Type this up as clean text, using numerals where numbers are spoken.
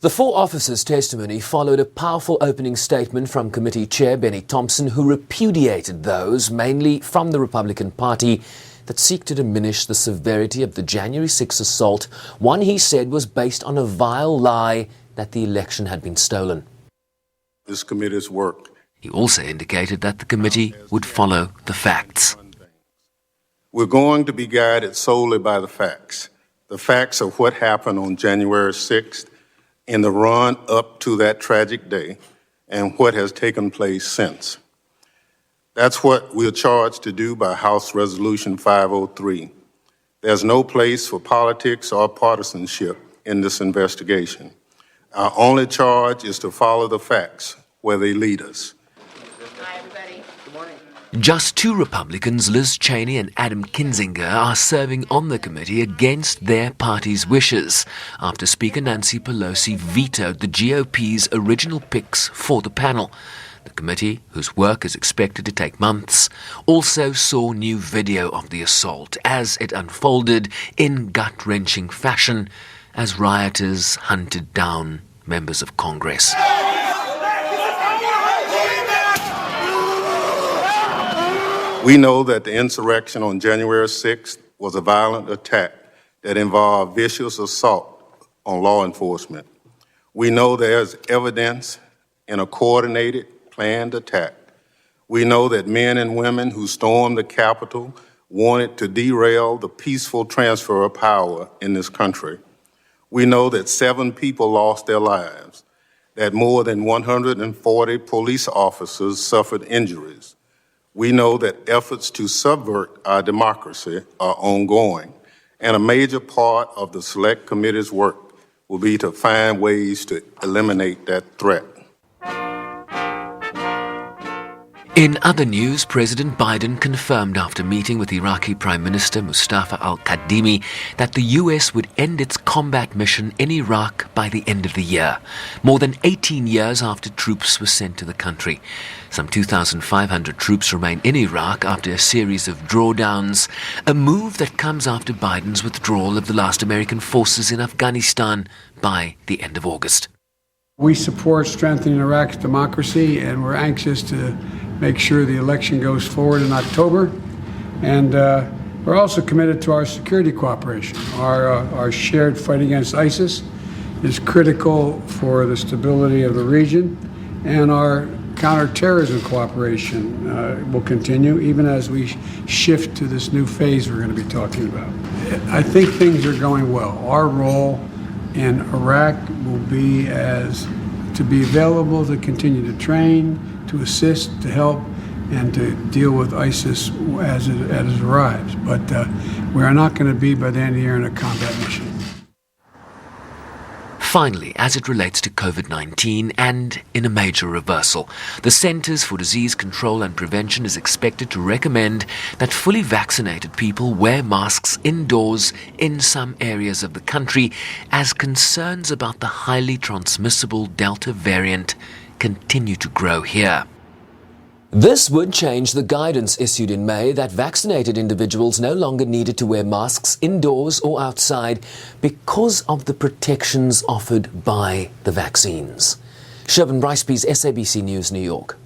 The four officers' testimony followed a powerful opening statement from committee chair Benny Thompson, who repudiated those, mainly from the Republican Party, that seek to diminish the severity of the January 6 assault, one he said was based on a vile lie that the election had been stolen. This committee's work. He also indicated that the committee would follow the facts. We're going to be guided solely by the facts of what happened on January 6th in the run up to that tragic day and what has taken place since. That's what we're charged to do by House Resolution 503. There's no place for politics or partisanship in this investigation. Our only charge is to follow the facts where they lead us. Hi, everybody. Good morning. Just two Republicans, Liz Cheney and Adam Kinzinger, are serving on the committee against their party's wishes after Speaker Nancy Pelosi vetoed the GOP's original picks for the panel. The committee, whose work is expected to take months, also saw new video of the assault as it unfolded in gut-wrenching fashion as rioters hunted down members of Congress. We know that the insurrection on January 6th was a violent attack that involved vicious assault on law enforcement. We know there's evidence in a coordinated, planned attack. We know that men and women who stormed the Capitol wanted to derail the peaceful transfer of power in this country. We know that 7 people lost their lives, that more than 140 police officers suffered injuries. We know that efforts to subvert our democracy are ongoing, and a major part of the Select Committee's work will be to find ways to eliminate that threat. In other news, President Biden confirmed after meeting with Iraqi Prime Minister Mustafa al-Kadhimi that the U.S. would end its combat mission in Iraq by the end of the year, more than 18 years after troops were sent to the country. Some 2,500 troops remain in Iraq after a series of drawdowns, a move that comes after Biden's withdrawal of the last American forces in Afghanistan by the end of August. We support strengthening Iraq's democracy, and we're anxious to make sure the election goes forward in October. And we're also committed to our security cooperation. Our shared fight against ISIS is critical for the stability of the region, and our counterterrorism cooperation will continue even as we shift to this new phase we're going to be talking about. I think things are going well. Our role in Iraq will be to be available to continue to train, to assist, to help, and to deal with ISIS as it arrives. But we are not going to be, by the end of the year, in a combat mission. Finally, as it relates to COVID-19 and in a major reversal, the Centers for Disease Control and Prevention is expected to recommend that fully vaccinated people wear masks indoors in some areas of the country as concerns about the highly transmissible Delta variant continue to grow here. This would change the guidance issued in May that vaccinated individuals no longer needed to wear masks indoors or outside because of the protections offered by the vaccines. Sherwin Bryce-Pease, SABC News, New York.